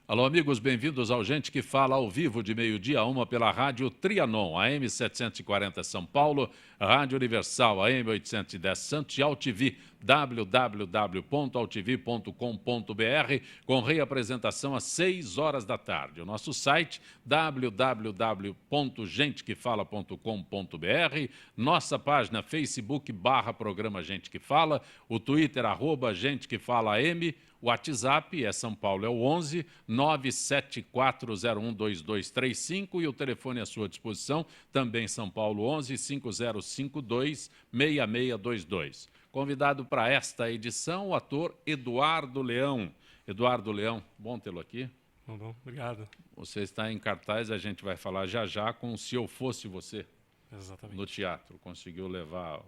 Alô, amigos, bem-vindos ao Gente que Fala ao vivo de meio-dia a 1 pela Rádio Trianon, AM 740 São Paulo, Rádio Universal, AM 810 Santos e AltV, www.altv.com.br, com reapresentação às 6 horas da tarde. O nosso site, www.gentequefala.com.br, nossa página Facebook/Programa Gente que Fala, o Twitter, @GenteQueFalaAM, o WhatsApp é São Paulo, é o 11 974012235 e o telefone à sua disposição, também São Paulo, 11 5052 6622. Convidado para esta edição, o ator Eduardo Leão. Eduardo Leão, bom tê-lo aqui. Bom, obrigado. Você está em cartaz, a gente vai falar já com Se Eu Fosse Você. Exatamente. No teatro, conseguiu levar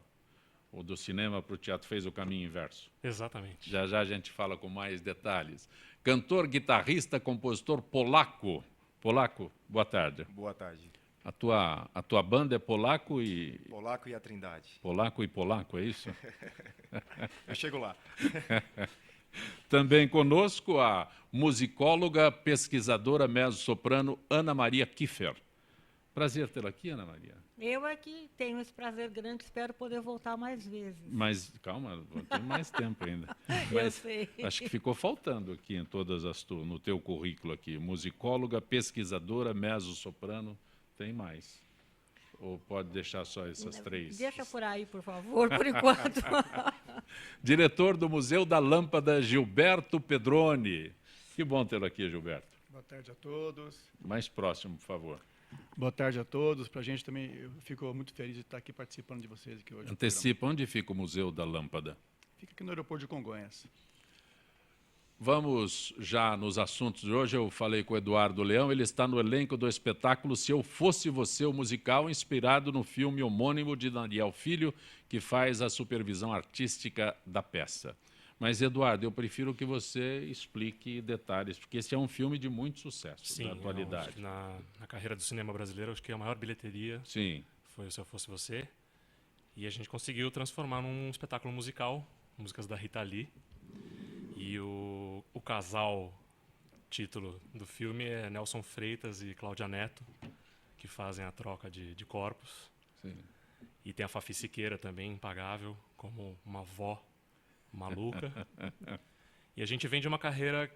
o do cinema para o teatro, fez o caminho inverso. Exatamente. Já a gente fala com mais detalhes. Cantor, guitarrista, compositor polaco. Polaco, boa tarde. Boa tarde. A tua banda é Polaco e... Polaco e a Trindade. Polaco e Polaco, é isso? Eu chego lá. Também conosco a musicóloga, pesquisadora, mezzo-soprano Ana Maria Kiefer. Prazer tê-la aqui, Ana Maria. Eu aqui tenho esse prazer grande, espero poder voltar mais vezes. Mas, calma, tem mais tempo ainda. Eu sei. Acho que ficou faltando aqui em todas as no teu currículo aqui. Musicóloga, pesquisadora, mezzo-soprano, tem mais. Ou pode deixar só essas três? Deixa por aí, por favor, por enquanto. Diretor do Museu da Lâmpada, Gilberto Pedroni. Que bom tê-lo aqui, Gilberto. Boa tarde a todos. Mais próximo, por favor. Boa tarde a todos. Para a gente também, eu fico muito feliz de estar aqui participando de vocês aqui hoje. Antecipa, onde fica o Museu da Lâmpada? Fica aqui no aeroporto de Congonhas. Vamos já nos assuntos de hoje. Eu falei com o Eduardo Leão, ele está no elenco do espetáculo Se Eu Fosse Você, o musical, inspirado no filme homônimo de Daniel Filho, que faz a supervisão artística da peça. Mas, Eduardo, eu prefiro que você explique detalhes, porque esse é um filme de muito sucesso, Sim, da atualidade. Na carreira do cinema brasileiro, acho que a maior bilheteria foi o Se Eu Fosse Você. E a gente conseguiu transformar num espetáculo musical, músicas da Rita Lee. E o casal título do filme é Nelson Freitas e Cláudia Neto, que fazem a troca de corpos. Sim. E tem a Fafi Siqueira também, impagável, como uma avó maluca. E a gente vem de uma carreira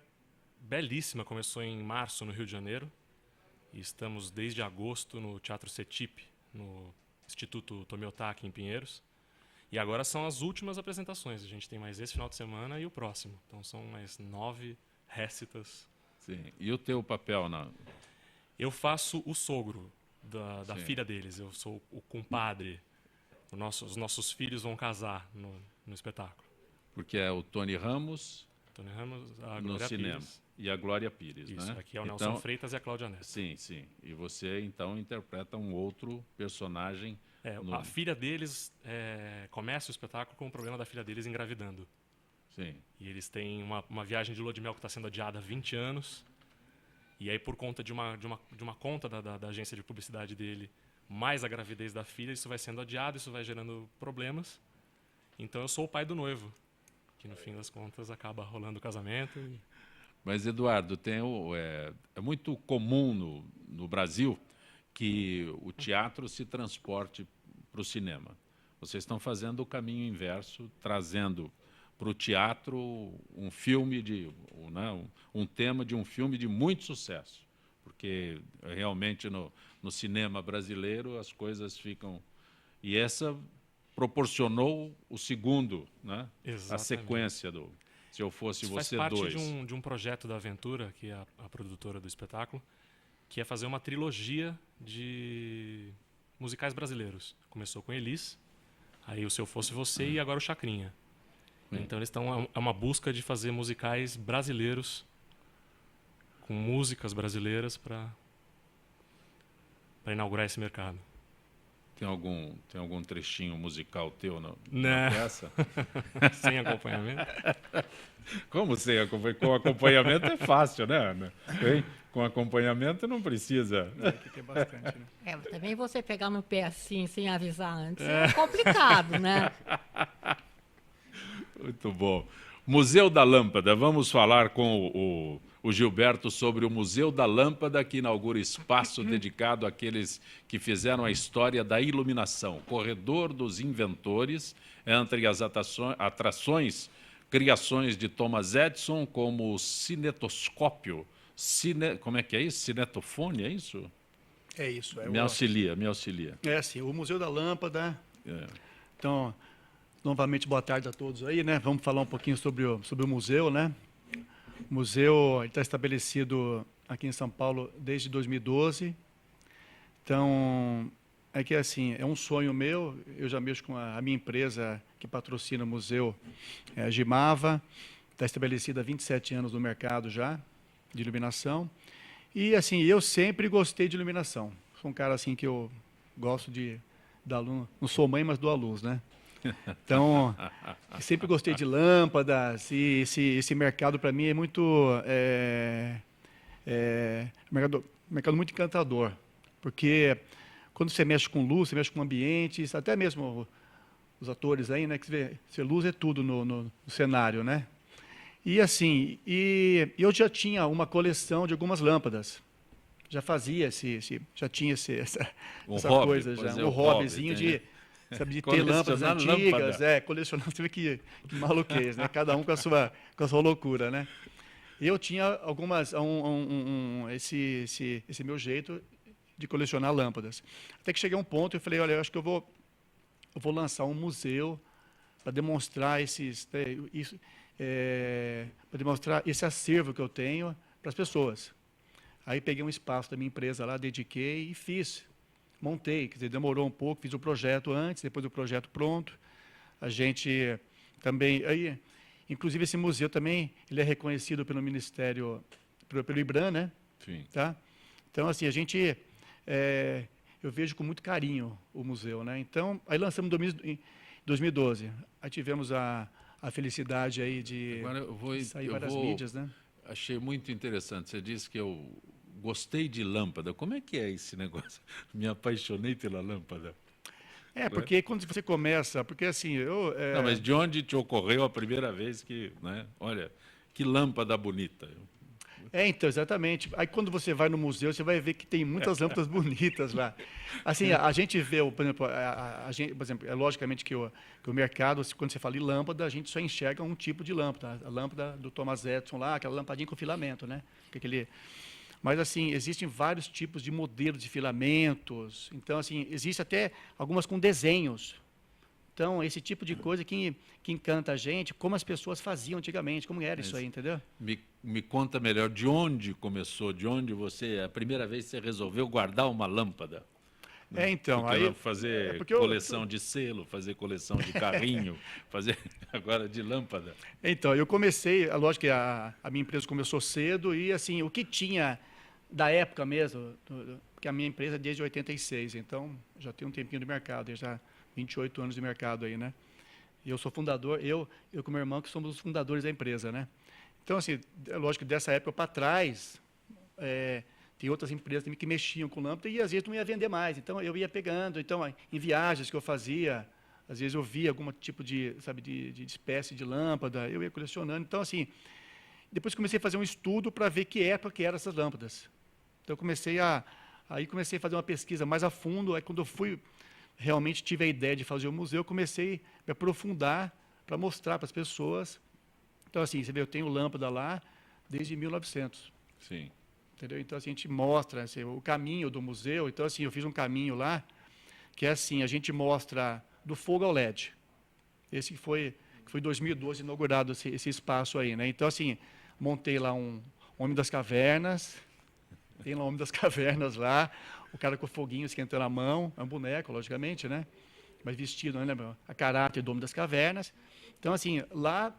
belíssima, começou em março no Rio de Janeiro e estamos desde agosto no Teatro CETIP, no Instituto Tomiotaki em Pinheiros. E agora são as últimas apresentações, a gente tem mais esse final de semana e o próximo, então são mais 9 récitas. Sim. E o teu papel na... Eu faço o sogro da filha deles, eu sou o compadre. Os nossos filhos vão casar no espetáculo. Porque é o Tony Ramos, a no Glória cinema Pires. E a Glória Pires. Isso, né? aqui é o Nelson Freitas e a Cláudia Neto. Sim. E você, então, interpreta um outro personagem. A filha deles começa o espetáculo com o problema da filha deles engravidando. Sim. E eles têm uma viagem de lua de mel que está sendo adiada há 20 anos. E aí, por conta de uma conta da agência de publicidade dele, mais a gravidez da filha, isso vai sendo adiado, isso vai gerando problemas. Então, eu sou o pai do noivo, que no fim das contas acaba rolando o casamento. Mas, Eduardo, é muito comum no Brasil que o teatro se transporte para o cinema. Vocês estão fazendo o caminho inverso, trazendo para o teatro um filme um tema de um filme de muito sucesso, porque realmente no cinema brasileiro as coisas ficam... E essa proporcionou o segundo, né? A sequência do Se Eu Fosse Você 2. Faz parte de um projeto da Aventura, que é a produtora do espetáculo, que é fazer uma trilogia de musicais brasileiros. Começou com Elis, aí o Se Eu Fosse Você e agora o Chacrinha. Então eles estão uma busca de fazer musicais brasileiros com músicas brasileiras para inaugurar esse mercado. Tem algum trechinho musical teu na peça? Sem acompanhamento? Como sem acompanhamento? Com acompanhamento é fácil, né, Ana? Com acompanhamento não precisa. Aqui tem bastante, né? Também você pegar no pé assim, sem avisar antes, é complicado, né? Muito bom. Museu da Lâmpada. Vamos falar com o o Gilberto sobre o Museu da Lâmpada, que inaugura espaço dedicado àqueles que fizeram a história da iluminação. Corredor dos Inventores, entre as atrações, criações de Thomas Edison, como o cinetoscópio. Como é que é isso? Cinetofone, é isso? É isso. Me auxilia, me auxilia. É assim, o Museu da Lâmpada. É. Então, novamente, boa tarde a todos aí, né? Vamos falar um pouquinho sobre o museu, né? O museu está estabelecido aqui em São Paulo desde 2012. Então, é que assim, é um sonho meu. Eu já mexo com a minha empresa que patrocina o museu, a Gimava. Está estabelecida há 27 anos no mercado já, de iluminação. E, assim, eu sempre gostei de iluminação. Sou um cara, assim, que eu gosto de dar luz. Não sou mãe, mas dou a luz, né? Então, sempre gostei de lâmpadas. E esse mercado, para mim, é muito... mercado muito encantador. Porque quando você mexe com luz, você mexe com ambientes, até mesmo os atores aí, né? Que você luz é tudo no cenário, né? E assim, eu já tinha uma coleção de algumas lâmpadas. Já fazia já tinha essa hobby, coisa já, um hobbyzinho de ter lâmpadas antigas, colecionar, você vê que maluquez, né? Cada um com a sua loucura, né? Eu tinha algumas, esse meu jeito de colecionar lâmpadas. Até que cheguei a um ponto e eu falei, olha, eu acho que eu vou lançar um museu para demonstrar para demonstrar esse acervo que eu tenho para as pessoas. Aí peguei um espaço da minha empresa lá, dediquei e montei, quer dizer, demorou um pouco, fiz o projeto antes, depois do projeto pronto. A gente também, inclusive esse museu também, ele é reconhecido pelo Ministério, pelo IBRAM, né? Sim. Tá? Então, assim, eu vejo com muito carinho o museu, né? Então, aí lançamos em 2012. Aí tivemos a felicidade aí de sair várias mídias, né? Achei muito interessante. Você disse que eu gostei de lâmpada. Como é que é esse negócio? Me apaixonei pela lâmpada. Porque quando você começa... Porque assim, Não, mas de onde te ocorreu a primeira vez que... Né? Olha, que lâmpada bonita. Então, exatamente. Aí quando você vai no museu, você vai ver que tem muitas lâmpadas bonitas lá. Assim, a gente vê, por exemplo, logicamente que o mercado, quando você fala em lâmpada, a gente só enxerga um tipo de lâmpada. A lâmpada do Thomas Edison lá, aquela lampadinha com filamento, né? Mas, assim, existem vários tipos de modelos de filamentos. Então, assim, existe até algumas com desenhos. Então, esse tipo de coisa que encanta a gente, como as pessoas faziam antigamente, como era isso aí, entendeu? Me conta melhor, de onde começou, a primeira vez você resolveu guardar uma lâmpada? Então, fazer coleção de selo, fazer coleção de carrinho, fazer agora de lâmpada. Então, eu comecei, lógico que a minha empresa começou cedo e, assim, o que tinha da época mesmo, porque a minha empresa é desde 86, então já tem um tempinho de mercado, já 28 anos de mercado aí, né? E eu sou fundador, eu com meu irmão, que somos os fundadores da empresa, né? Então, assim, é lógico que dessa época para trás, tem outras empresas também que mexiam com lâmpada e às vezes não ia vender mais. Então, eu ia pegando. Então, em viagens que eu fazia, às vezes eu via algum tipo de espécie de lâmpada, eu ia colecionando. Então, assim, depois comecei a fazer um estudo para ver que época que eram essas lâmpadas. Então, comecei a fazer uma pesquisa mais a fundo. Aí, quando eu realmente tive a ideia de fazer o museu, eu comecei a me aprofundar para mostrar para as pessoas. Então, assim, você vê, eu tenho lâmpada lá desde 1900. Sim. Entendeu? Então, assim, a gente mostra assim, o caminho do museu. Então, assim, eu fiz um caminho lá, que é assim, a gente mostra do fogo ao LED. Esse que foi em 2012 inaugurado esse espaço aí, né? Então, assim, montei lá um Homem das Cavernas, tem lá o Homem das Cavernas lá, o cara com o foguinho esquentando a mão, é um boneco, logicamente, né? Mas vestido, né? A caráter do Homem das Cavernas. Então, assim, lá,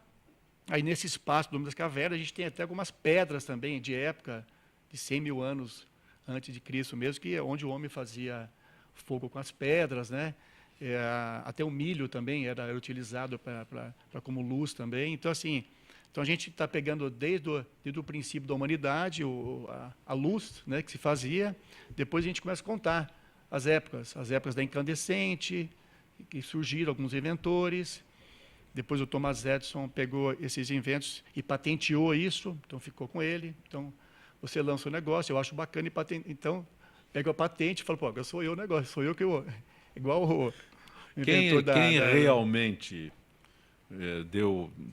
aí nesse espaço do Homem das Cavernas, a gente tem até algumas pedras também, de época, de 100 mil anos antes de Cristo mesmo, que é onde o homem fazia fogo com as pedras, né? Até o milho também era utilizado como luz também. Então, assim, a gente está pegando desde o princípio da humanidade, a luz, né, que se fazia. Depois a gente começa a contar as épocas da incandescente, que surgiram alguns inventores. Depois o Thomas Edison pegou esses inventos e patenteou isso, então ficou com ele. Então, você lança um negócio, eu acho bacana, então, pega a patente e fala, pô, agora sou eu o negócio, sou eu que eu... Igual o inventor Quem realmente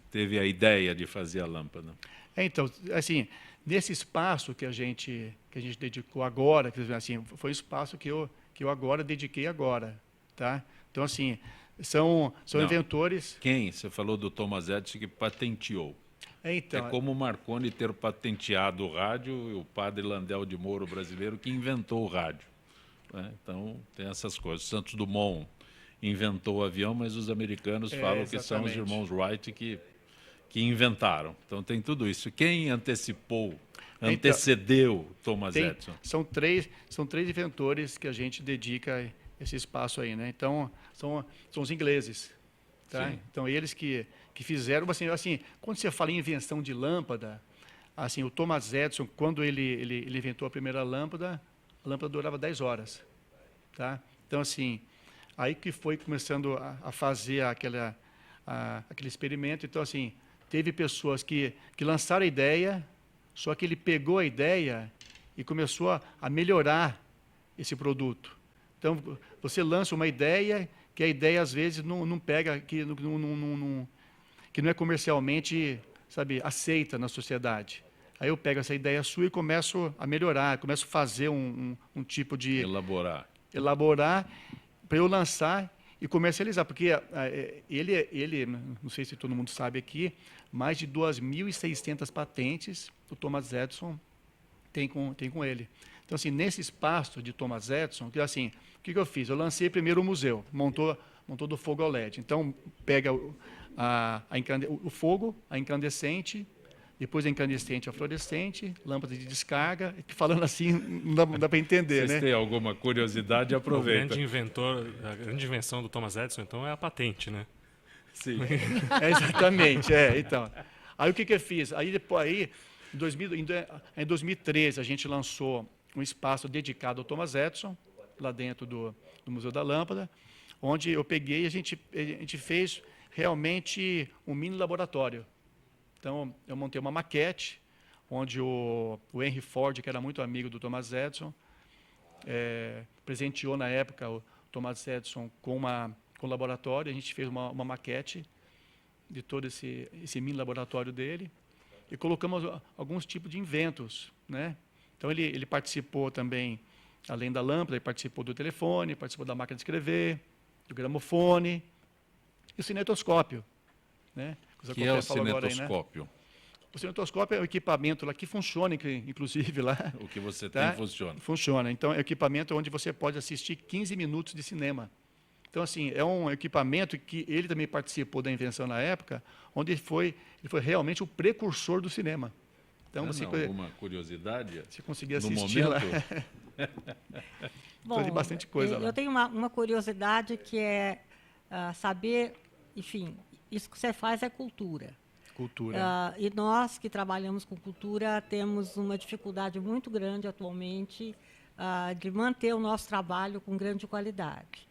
teve a ideia de fazer a lâmpada? Então, assim, nesse espaço que a gente dedicou agora, assim, foi um espaço que eu agora dediquei agora, tá? Então, assim, são inventores... Quem? Você falou do Thomas Edison que patenteou. Então, é como o Marconi ter patenteado o rádio e o padre Landel de Moura brasileiro que inventou o rádio. Né? Então, tem essas coisas. Santos Dumont inventou o avião, mas os americanos falam que são os irmãos Wright que inventaram. Então, tem tudo isso. Quem antecedeu Thomas Edison? São três inventores que a gente dedica esse espaço aí, né? Então, são os ingleses. Tá? Então, eles que fizeram, assim, quando você fala em invenção de lâmpada, assim, o Thomas Edison, quando ele inventou a primeira lâmpada, a lâmpada durava 10 horas. Tá? Então, assim, aí que foi começando a fazer aquele experimento. Então, assim, teve pessoas que lançaram a ideia, só que ele pegou a ideia e começou a melhorar esse produto. Então, você lança uma ideia, que a ideia, às vezes, não pega, que não é comercialmente, sabe, aceita na sociedade. Aí eu pego essa ideia sua e começo a melhorar, começo a fazer um tipo de... Elaborar para eu lançar e comercializar. Porque ele, não sei se todo mundo sabe aqui, mais de 2.600 patentes o Thomas Edison tem com ele. Então, assim, nesse espaço de Thomas Edison, que assim, o que eu fiz? Eu lancei primeiro o museu, montou do fogo ao LED. Então, pega o fogo, a incandescente, depois a incandescente a fluorescente, lâmpada de descarga, falando assim, não dá para entender, Vocês têm alguma curiosidade, aproveita. A grande invenção do Thomas Edison, então, é a patente, né? Sim. Exatamente, então. Aí o que eu fiz? Aí, em 2013, a gente lançou um espaço dedicado ao Thomas Edison, lá dentro do Museu da Lâmpada, onde eu peguei e a gente fez realmente um mini laboratório. Então, eu montei uma maquete, onde o Henry Ford, que era muito amigo do Thomas Edison, presenteou na época o Thomas Edison com o laboratório. A gente fez uma maquete de todo esse mini laboratório dele e colocamos alguns tipos de inventos, né? Então, ele participou também, além da lâmpada, ele participou do telefone, participou da máquina de escrever, do gramofone e o cinetoscópio, né? O que é o cinetoscópio? O cinetoscópio é o equipamento lá que funciona, inclusive lá. O que você tem funciona. Funciona. Então, é o equipamento onde você pode assistir 15 minutos de cinema. Então, assim, é um equipamento que ele também participou da invenção na época, onde ele foi realmente o precursor do cinema. Então, alguma curiosidade? Você conseguia assistir lá. Bom, tem bastante coisa lá. Eu tenho uma curiosidade que é saber, enfim, isso que você faz é cultura. Cultura. E nós que trabalhamos com cultura temos uma dificuldade muito grande atualmente de manter o nosso trabalho com grande qualidade.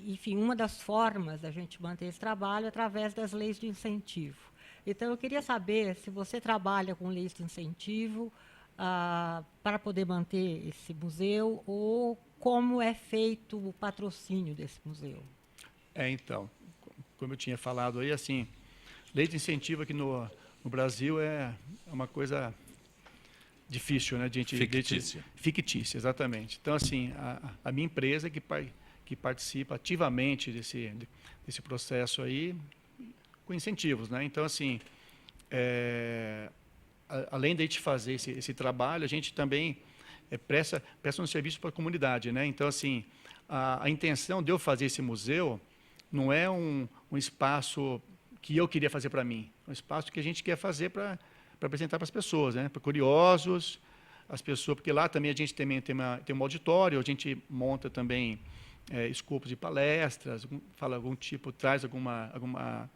Enfim, uma das formas da gente manter esse trabalho é através das leis de incentivo. Então, eu queria saber se você trabalha com leis de incentivo para poder manter esse museu ou como é feito o patrocínio desse museu. Então, como eu tinha falado aí, assim, lei de incentivo aqui no Brasil é uma coisa difícil, né? Fictícia. Fictícia, exatamente. Então, assim, a minha empresa que participa ativamente desse processo aí, com incentivos, né? Então, assim, além de a gente fazer esse trabalho, a gente também presta um serviço para a comunidade, né? Então, assim, a intenção de eu fazer esse museu não é um espaço que eu queria fazer para mim, é um espaço que a gente quer fazer para apresentar para as pessoas, né? Para curiosos, as pessoas, porque lá também a gente tem um auditório, a gente monta também escopos de palestras, fala algum tipo, traz uma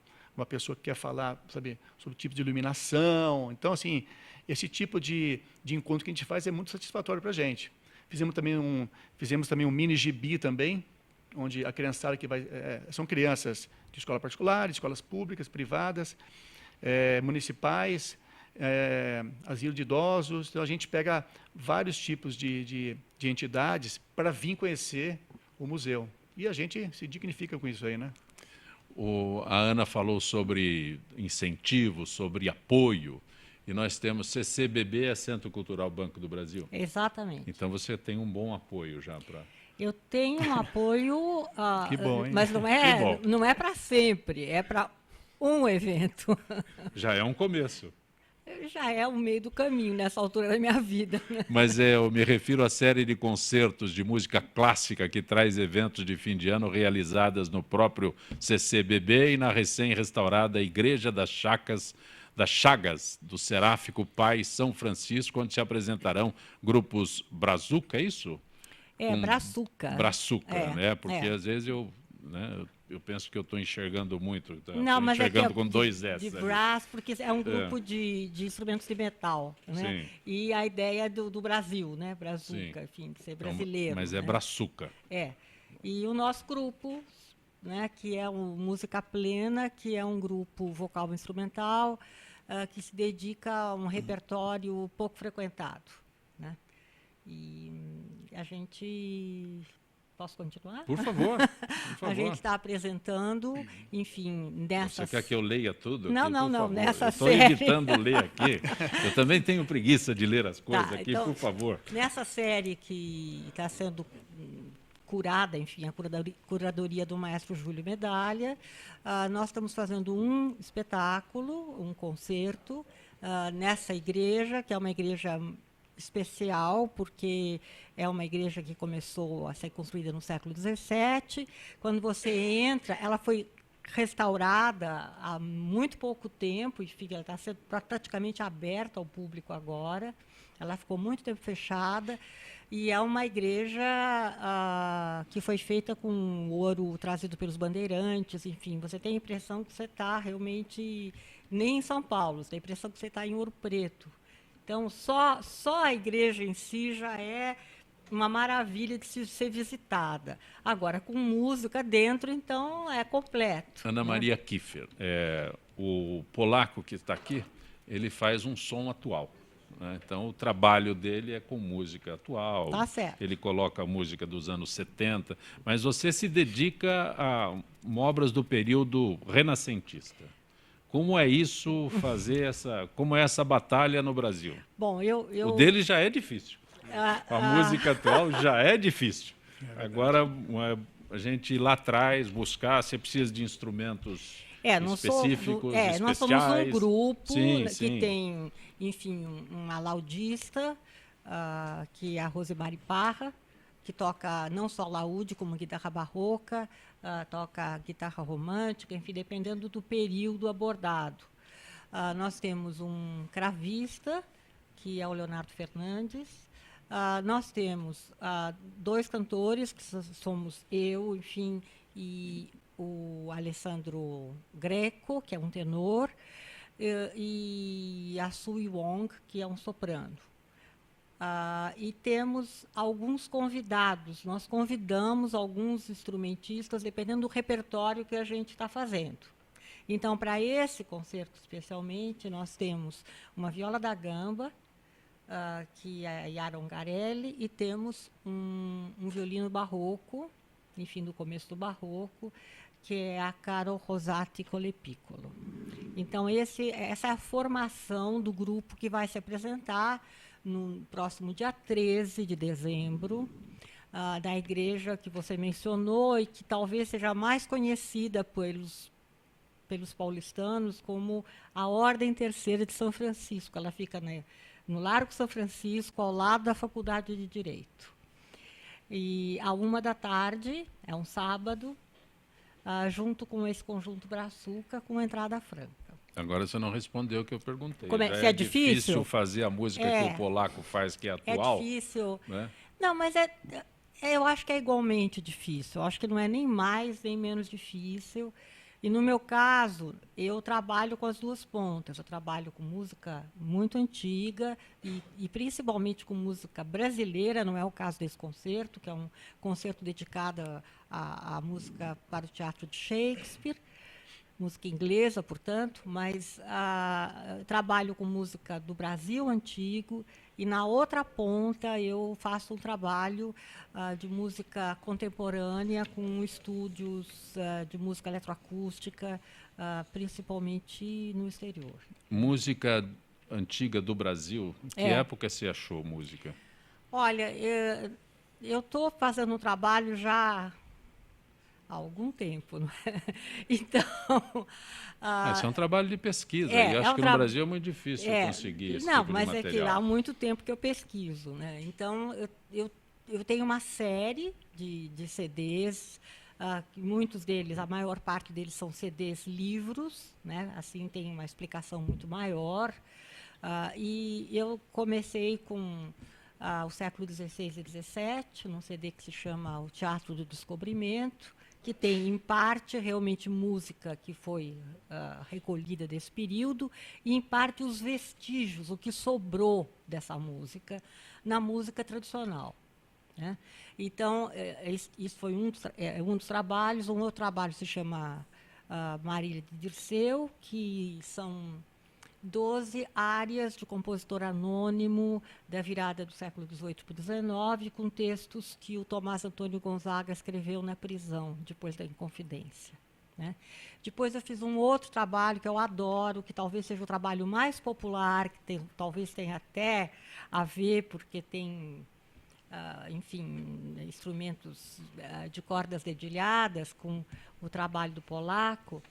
pessoa que quer falar, sabe, sobre o tipo de iluminação. Então, assim, esse tipo de encontro que a gente faz é muito satisfatório para a gente. Fizemos também um mini gibi também, onde a criançada que vai... são crianças de escola particular, de escolas públicas, privadas, municipais, asilo de idosos. Então, a gente pega vários tipos de entidades para vir conhecer o museu. E a gente se dignifica com isso aí, né? A Ana falou sobre incentivo, sobre apoio, e nós temos CCBB, é Centro Cultural Banco do Brasil. Exatamente. Então você tem um bom apoio já para... Eu tenho um apoio, Que bom, hein? mas Que bom. não é para sempre, é para um evento. Já é um começo. Já é o meio do caminho nessa altura da minha vida, né? Mas eu me refiro à série de concertos de música clássica que traz eventos de fim de ano realizadas no próprio CCBB e na recém-restaurada Igreja das Chagas do Seráfico Pai São Francisco, onde se apresentarão grupos Brazuca, é isso? Brazuca. Brazuca, né? Porque às vezes eu penso que eu estou enxergando muito. Não, mas enxergando é com dois S. De brass, porque é um grupo de instrumentos de metal, né? Sim. E a ideia do Brasil, né? Brazuca, enfim, de ser brasileiro. Mas é né? Brazuca. E o nosso grupo, né? Que é o Música Plena, que é um grupo vocal instrumental que se dedica a um repertório pouco frequentado, né? E a gente... Posso continuar? Por favor. A gente está apresentando, enfim, nessa... Você quer que eu leia tudo? Não, aqui, não, por não, favor? nessa Estou série. evitando ler aqui. Eu também tenho preguiça de ler as coisas aqui, então, por favor. Nessa série que está sendo curada, enfim, a curadoria do maestro Júlio Medalha, nós estamos fazendo um espetáculo, um concerto, nessa igreja, que é uma igreja especial, porque é uma igreja que começou a ser construída no século XVII. Quando você entra, ela foi restaurada há muito pouco tempo, enfim, ela está sendo praticamente aberta ao público agora. Ela ficou muito tempo fechada, e é uma igreja que foi feita com ouro trazido pelos bandeirantes, enfim, você tem a impressão que você está realmente nem em São Paulo, você tem a impressão que você está em Ouro Preto. Então, só a igreja em si já é uma maravilha de ser visitada. Agora, com música dentro, então, é completo. Ana Maria Kiefer, o polaco que está aqui, ele faz um som atual. Né? Então, o trabalho dele é com música atual. Tá certo. Ele coloca música dos anos 70, mas você se dedica a obras do período renascentista. Como é isso, como é essa batalha no Brasil? Bom, O dele já é difícil. A música atual já é difícil. Agora, a gente ir lá atrás, buscar, você precisa de instrumentos específicos, especiais. Nós somos um grupo sim. que tem, enfim, uma laudista, que é a Rosemary Parra, que toca não só laúde, como guitarra barroca, toca guitarra romântica, enfim, dependendo do período abordado. Nós temos um cravista, que é o Leonardo Fernandes. Nós temos 2 cantores, que somos eu, enfim, e o Alessandro Greco, que é um tenor, e a Sui Wong, que é um soprano. E temos alguns convidados. Nós convidamos alguns instrumentistas, dependendo do repertório que a gente está fazendo. Então, para esse concerto especialmente, nós temos uma viola da gamba, que é a Yara Ungarelli, e temos um violino barroco, enfim, do começo do barroco, que é a Carol Rosati Colepiccolo. Então, essa é a formação do grupo que vai se apresentar no próximo dia 13 de dezembro, da igreja que você mencionou e que talvez seja mais conhecida pelos paulistanos como a Ordem Terceira de São Francisco. Ela fica no Largo São Francisco, ao lado da Faculdade de Direito. E à 1h, é um sábado, junto com esse conjunto Brazuca, com entrada franca. Agora você não respondeu o que eu perguntei. Se é difícil fazer a música que o polaco faz, que é atual? É difícil. Né? Não, mas eu acho que é igualmente difícil. Eu acho que não é nem mais nem menos difícil. E no meu caso, eu trabalho com as duas pontas. Eu trabalho com música muito antiga e principalmente com música brasileira, não é o caso desse concerto, que é um concerto dedicado à música para o teatro de Shakespeare, música inglesa, portanto, mas trabalho com música do Brasil antigo e na outra ponta eu faço um trabalho de música contemporânea com estúdios de música eletroacústica, principalmente no exterior. Música antiga do Brasil, que É. época você achou música? Olha, eu estou fazendo um trabalho já há algum tempo, não é? Então, Esse é um trabalho de pesquisa, é, e eu é acho um que no tra- Brasil é muito difícil conseguir esse não, tipo de mas é que material. há muito tempo que eu pesquiso, né? Então, eu tenho uma série de CDs, que muitos deles, a maior parte deles são CDs livros, né? Assim tem uma explicação muito maior. E eu comecei com o século XVI e XVII, num CD que se chama O Teatro do Descobrimento, que tem, em parte, realmente música que foi recolhida desse período, e, em parte, os vestígios, o que sobrou dessa música, na música tradicional. Né? Então, isso foi um dos trabalhos. Um outro trabalho se chama Marília de Dirceu, que são 12 áreas de compositor anônimo da virada do século XVIII para o XIX, com textos que o Tomás Antônio Gonzaga escreveu na prisão, depois da Inconfidência. Né? Depois eu fiz um outro trabalho que eu adoro, que talvez seja o trabalho mais popular, que talvez tenha até a ver, porque tem, enfim, instrumentos de cordas dedilhadas, com o trabalho do polaco,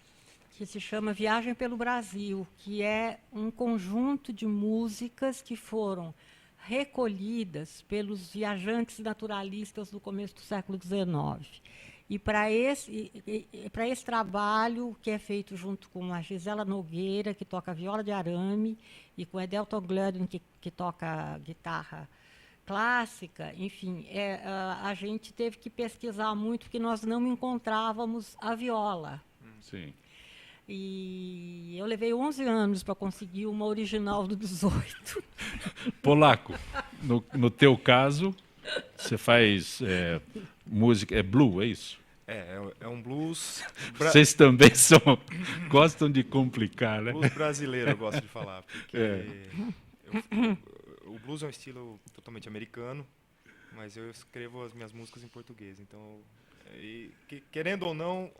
que se chama Viagem pelo Brasil, que é um conjunto de músicas que foram recolhidas pelos viajantes naturalistas do começo do século XIX. E para esse trabalho, que é feito junto com a Gisela Nogueira, que toca viola de arame, e com a Edelton Glöden, que toca guitarra clássica, enfim, a gente teve que pesquisar muito, porque nós não encontrávamos a viola. Sim. E eu levei 11 anos para conseguir uma original do 18. Polaco, no teu caso, você faz música, é blue, é isso? É um blues, Vocês também gostam de complicar, né? blues brasileiro, eu gosto de falar. Porque o blues é um estilo totalmente americano, mas eu escrevo as minhas músicas em português. Então, querendo ou não,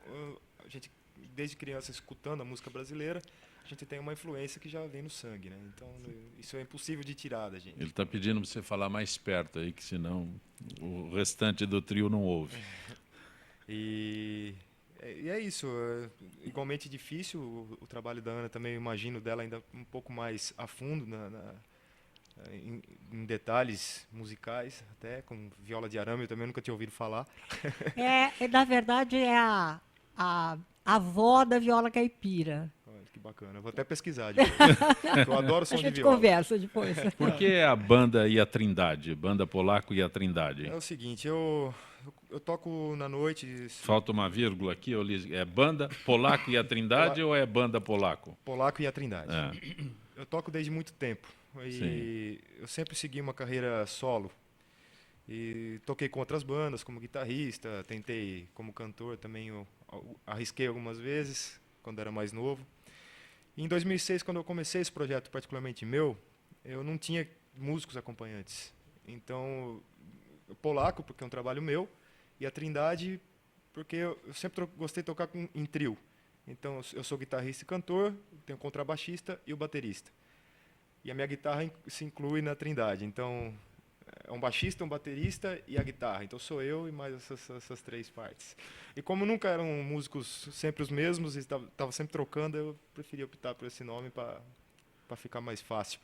a gente, desde criança, escutando a música brasileira, a gente tem uma influência que já vem no sangue, né? Então, isso é impossível de tirar da gente. Ele está pedindo para você falar mais perto aí, que senão o restante do trio não ouve. E é isso, igualmente difícil o trabalho da Ana também, eu imagino dela ainda um pouco mais a fundo em detalhes musicais, até com viola de arame, eu também nunca tinha ouvido falar. Na verdade, é a avó da viola caipira. Olha, que bacana, eu vou até pesquisar depois. Eu adoro som A de gente viola. conversa depois. Por que a banda e a Trindade? Banda Polaco e a Trindade? É o seguinte, eu toco na noite. Falta uma vírgula aqui, é banda Polaco e a Trindade ou é banda Polaco? Polaco e a Trindade. É. Eu toco desde muito tempo e eu sempre segui uma carreira solo. E toquei com outras bandas como guitarrista, tentei como cantor também, eu arrisquei algumas vezes quando era mais novo. E em 2006, quando eu comecei esse projeto particularmente meu, eu não tinha músicos acompanhantes. Então, Polaco, porque é um trabalho meu, e a Trindade, porque eu sempre gostei de tocar em trio. Então, eu sou guitarrista e cantor, tenho o contrabaixista e o baterista. E a minha guitarra se inclui na Trindade. Então, é um baixista, um baterista e a guitarra. Então, sou eu e mais essas três partes. E como nunca eram músicos sempre os mesmos, e estava sempre trocando, eu preferi optar por esse nome para ficar mais fácil.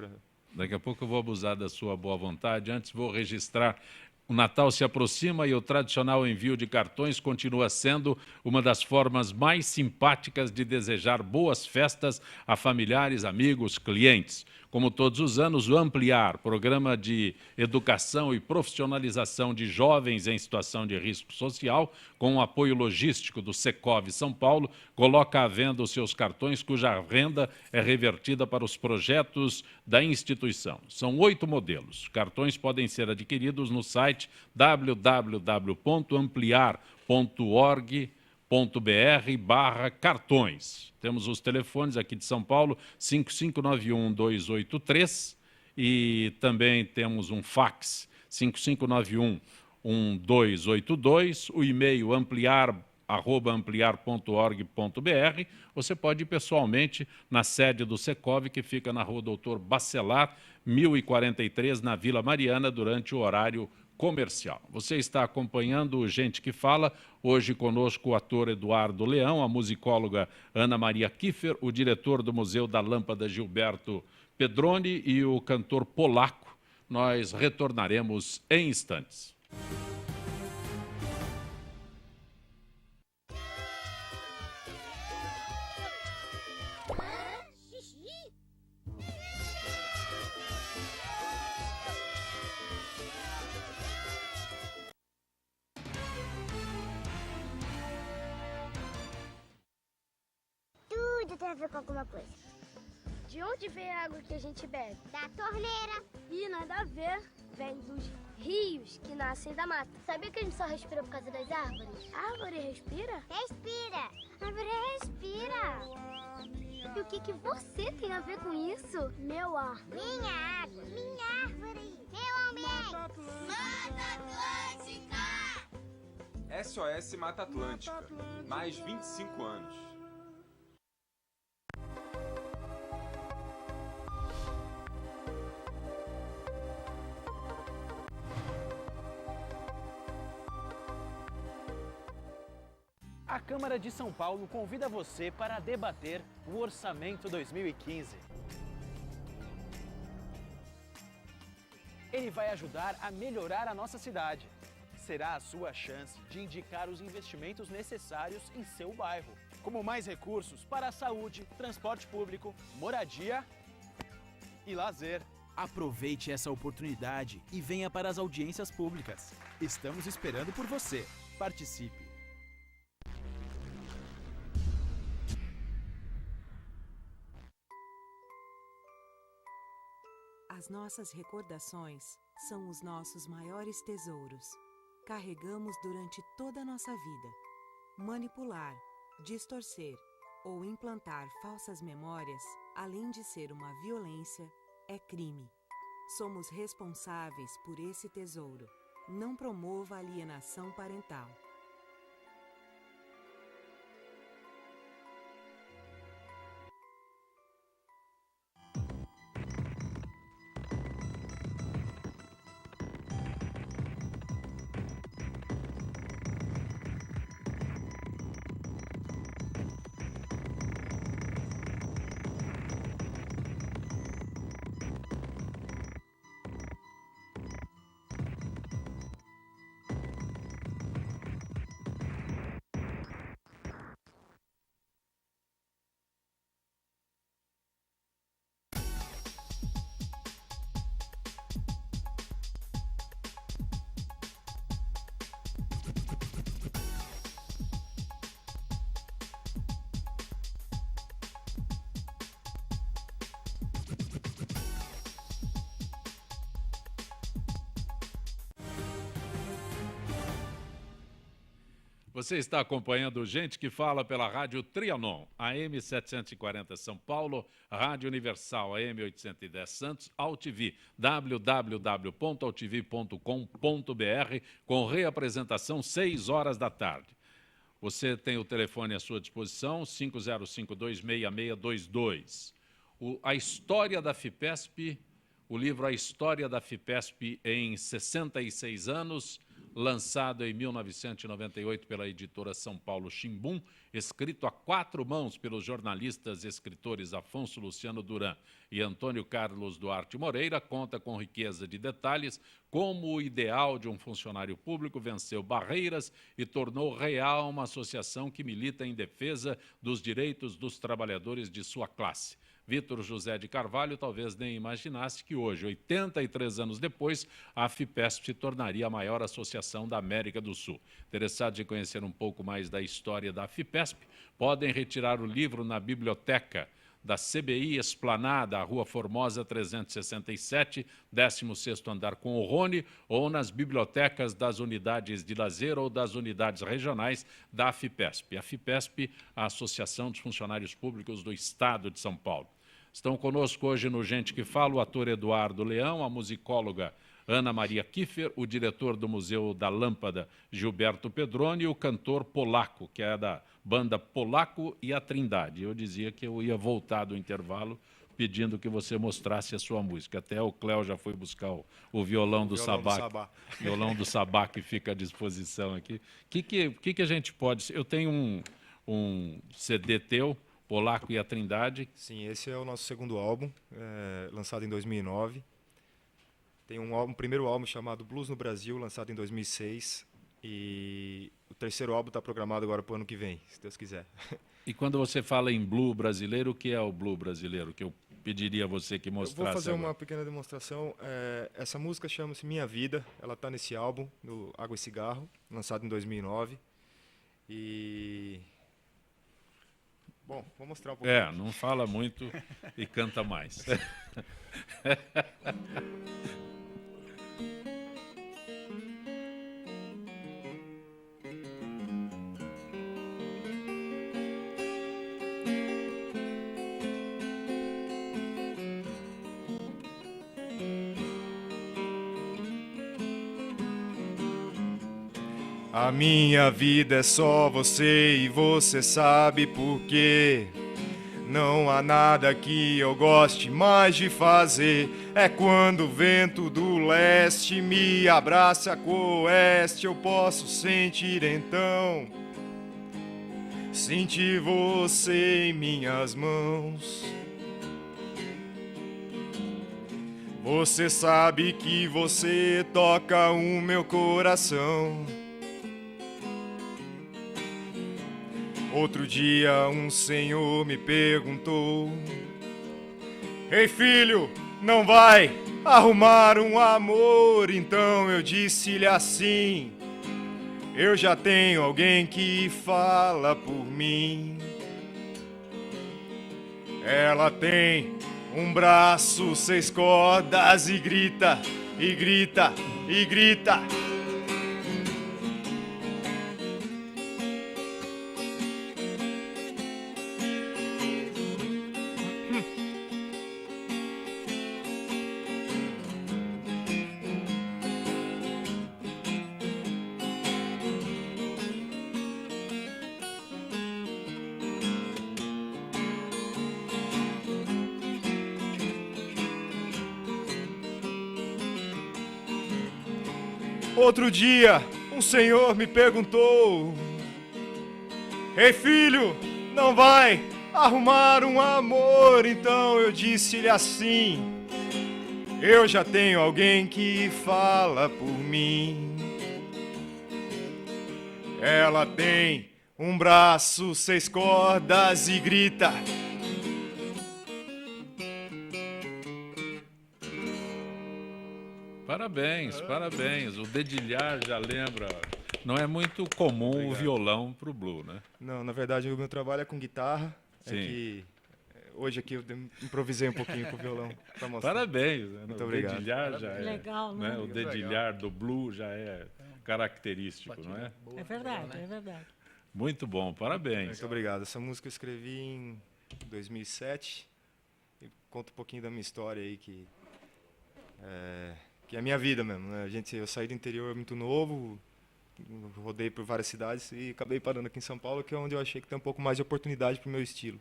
Daqui a pouco eu vou abusar da sua boa vontade. Antes vou registrar O Natal se aproxima e o tradicional envio de cartões continua sendo uma das formas mais simpáticas de desejar boas festas a familiares, amigos, clientes. Como todos os anos, o Ampliar, programa de educação e profissionalização de jovens em situação de risco social, com o apoio logístico do Secov São Paulo, coloca à venda os seus cartões cuja renda é revertida para os projetos da instituição. São 8 modelos. Cartões podem ser adquiridos no site www.ampliar.org.br/cartões. Temos os telefones aqui de São Paulo, 5591-283, e também temos um fax, 5591-1282, o e-mail ampliar@ampliar.org.br. Você pode ir pessoalmente na sede do Secov, que fica na Rua Doutor Bacelar, 1043, na Vila Mariana, durante o horário comercial. Você está acompanhando o Gente que Fala, hoje conosco o ator Eduardo Leão, a musicóloga Ana Maria Kiffer, o diretor do Museu da Lâmpada Gilberto Pedroni e o cantor polaco. Nós retornaremos em instantes. Tem a ver com alguma coisa. De onde vem a água que a gente bebe? Da torneira. Ih, nada a ver. Vem dos rios que nascem da mata. Sabia que a gente só respira por causa das árvores? A árvore respira? Respira. A árvore respira. E o que você tem a ver com isso? Meu ar. Minha água. Minha árvore. Meu ambiente. Mata Atlântica. SOS Mata Atlântica. Mais 25 anos. A Câmara de São Paulo convida você para debater o Orçamento 2015. Ele vai ajudar a melhorar a nossa cidade. Será a sua chance de indicar os investimentos necessários em seu bairro, como mais recursos para a saúde, transporte público, moradia e lazer. Aproveite essa oportunidade e venha para as audiências públicas. Estamos esperando por você. Participe! As nossas recordações são os nossos maiores tesouros. Carregamos durante toda a nossa vida. Manipular, distorcer ou implantar falsas memórias, além de ser uma violência, é crime. Somos responsáveis por esse tesouro. Não promova alienação parental. Você está acompanhando Gente que Fala pela Rádio Trianon, AM 740 São Paulo, Rádio Universal, AM 810 Santos, AltV, www.altv.com.br, com reapresentação 6 horas da tarde. Você tem o telefone à sua disposição, 50526622. A história da FIPESP, o livro A História da FIPESP em 66 anos, lançado em 1998 pela editora São Paulo Chimbum, escrito a 4 mãos pelos jornalistas e escritores Afonso Luciano Duran e Antônio Carlos Duarte Moreira, conta com riqueza de detalhes como o ideal de um funcionário público venceu barreiras e tornou real uma associação que milita em defesa dos direitos dos trabalhadores de sua classe. Vitor José de Carvalho talvez nem imaginasse que hoje, 83 anos depois, a FIPESP se tornaria a maior associação da América do Sul. Interessados em conhecer um pouco mais da história da FIPESP, podem retirar o livro na biblioteca da CBI Esplanada, Rua Formosa 367, 16º andar com o Rony, ou nas bibliotecas das unidades de lazer ou das unidades regionais da FIPESP. A FIPESP, a Associação dos Funcionários Públicos do Estado de São Paulo. Estão conosco hoje no Gente que Fala o ator Eduardo Leão, a musicóloga Ana Maria Kiffer, o diretor do Museu da Lâmpada, Gilberto Pedroni, e o cantor Polaco, que é da banda Polaco e a Trindade. Eu dizia que eu ia voltar do intervalo pedindo que você mostrasse a sua música. Até o Cléo já foi buscar o violão do Sabá. Violão do Sabá que fica à disposição aqui. O que a gente pode... Eu tenho um CD teu, Polaco e a Trindade. Sim, esse é o nosso segundo álbum, lançado em 2009. Tem um primeiro álbum chamado Blues no Brasil, lançado em 2006. E o terceiro álbum está programado agora para o ano que vem, se Deus quiser. E quando você fala em blue brasileiro, o que é o blue brasileiro? Que eu pediria a você que mostrasse. Eu vou fazer agora uma pequena demonstração. Essa música chama-se Minha Vida. Ela está nesse álbum, no Água e Cigarro, lançado em 2009. E... Bom, vou mostrar um pouquinho. Não fala muito e canta mais. A minha vida é só você e você sabe por quê. Não há nada que eu goste mais de fazer. É quando o vento do leste me abraça com o oeste. Eu posso sentir então, sentir você em minhas mãos. Você sabe que você toca o meu coração. Outro dia um senhor me perguntou: Ei filho, não vai arrumar um amor? Então eu disse-lhe assim: eu já tenho alguém que fala por mim. Ela tem um braço, 6 cordas e grita, e grita, e grita. Outro dia, um senhor me perguntou: Ei filho, não vai arrumar um amor? Então eu disse-lhe assim: eu já tenho alguém que fala por mim. Ela tem um braço, 6 cordas e grita. Parabéns, parabéns. O dedilhar já lembra. Não é muito comum Obrigado. O violão para o blue, né? Não, na verdade o meu trabalho é com guitarra. Sim. É que hoje aqui eu improvisei um pouquinho com o violão para mostrar. Parabéns. Né? Muito O obrigado. dedilhar já é. Legal, né? O dedilhar do blue já é característico, não é? É verdade, é verdade. Muito bom, parabéns. Muito obrigado. Essa música eu escrevi em 2007. E conta um pouquinho da minha história aí, que é a minha vida mesmo, né? Eu saí do interior muito novo, rodei por várias cidades e acabei parando aqui em São Paulo, que é onde eu achei que tem um pouco mais de oportunidade para o meu estilo.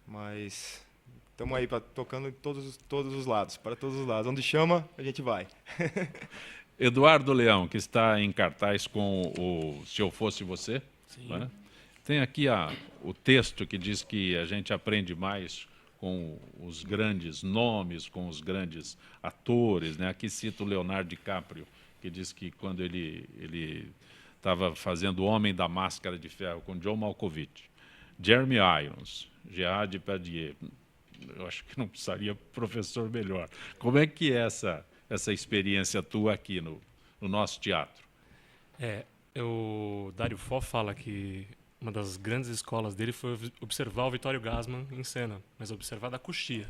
Mas estamos aí tocando em todos os lados, para todos os lados. Onde chama, a gente vai. Eduardo Leão, que está em cartaz com o Se Eu Fosse Você. Sim. Né? Tem aqui o texto que diz que a gente aprende mais com os grandes nomes, com os grandes atores, né? Aqui cito o Leonardo DiCaprio, que diz que quando ele estava fazendo O Homem da Máscara de Ferro com John Malkovich, Jeremy Irons, Gerard Depardieu, eu acho que não precisaria professor melhor. Como é que é essa experiência tua aqui no nosso teatro? O Dario Fo fala que uma das grandes escolas dele foi observar o Vittorio Gassman em cena, mas observar da coxia,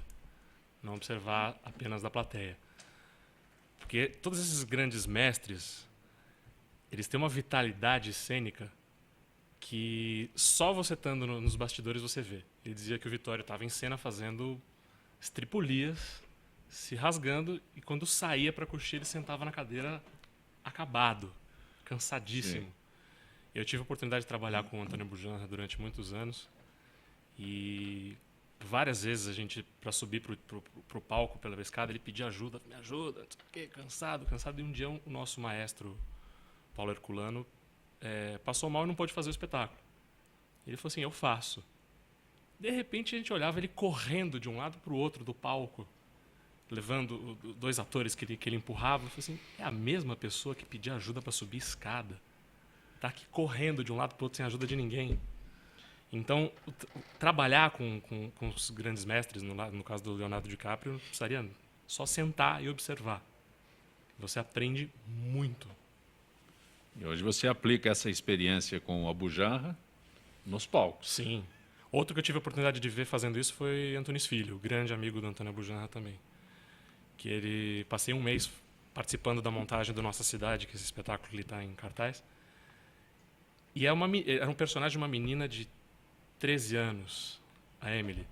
não observar apenas da plateia. Porque todos esses grandes mestres, eles têm uma vitalidade cênica que só você estando nos bastidores você vê. Ele dizia que o Vittorio estava em cena fazendo estripulias, se rasgando, e quando saía para a coxia ele sentava na cadeira acabado, cansadíssimo. Sim. Eu tive a oportunidade de trabalhar com o Antônio Bujanra durante muitos anos e várias vezes a gente, para subir pro palco pela escada, ele pedia ajuda, me ajuda, cansado. E um dia o nosso maestro, Paulo Herculano, passou mal e não pôde fazer o espetáculo. Ele falou assim, eu faço. De repente a gente olhava ele correndo de um lado para o outro do palco, levando 2 atores que ele empurrava. Eu falei assim, é a mesma pessoa que pedia ajuda para subir escada. Está aqui correndo de um lado para o outro sem ajuda de ninguém. Então, trabalhar com os grandes mestres, no caso do Leonardo DiCaprio, precisaria só sentar e observar. Você aprende muito. E hoje você aplica essa experiência com a Bujanra nos palcos. Sim. Outro que eu tive a oportunidade de ver fazendo isso foi Antunes Filho, grande amigo do Antônio Bujanra também. Que passei um mês participando da montagem do Nossa Cidade, que esse espetáculo ele está em cartaz. E era um personagem de uma menina de 13 anos, a Emily.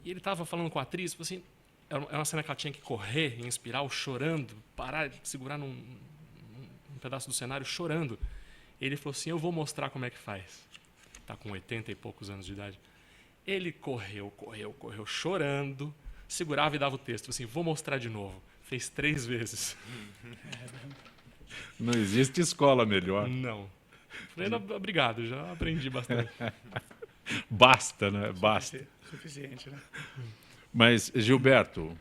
E ele estava falando com a atriz, assim, era uma cena que ela tinha que correr em espiral, chorando, parar, segurar num pedaço do cenário, chorando. Ele falou assim, eu vou mostrar como é que faz. Está com 80 e poucos anos de idade. Ele correu, chorando, segurava e dava o texto. Assim, vou mostrar de novo. Fez 3 vezes. Não existe escola melhor. Não. Falei, obrigado, já aprendi bastante. Basta, né? Basta. Suficiente, né? Mas, Gilberto,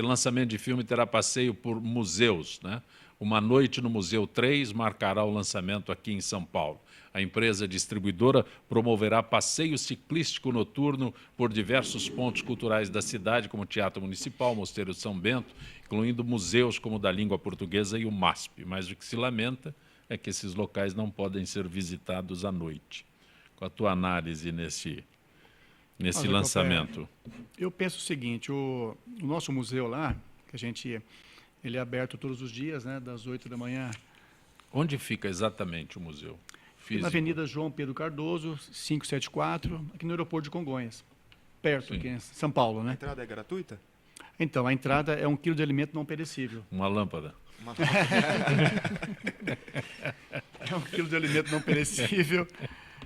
lançamento de filme terá passeio por museus, né? Uma noite no Museu 3 marcará o lançamento aqui em São Paulo. A empresa distribuidora promoverá passeio ciclístico noturno por diversos pontos culturais da cidade, como o Teatro Municipal, Mosteiro de São Bento, incluindo museus como o da língua portuguesa e o MASP. Mas o que se lamenta é que esses locais não podem ser visitados à noite. Qual a tua análise nesse lançamento? Eu penso o seguinte, o nosso museu lá, que ele é aberto todos os dias, né, das 8 da manhã. Onde fica exatamente o museu? Físico. Na Avenida João Pedro Cardoso, 574, aqui no aeroporto de Congonhas. Perto, sim, aqui em São Paulo, né? A entrada é gratuita? Então, a entrada é 1 quilo de alimento não perecível. Uma lâmpada. É 1 quilo de alimento não perecível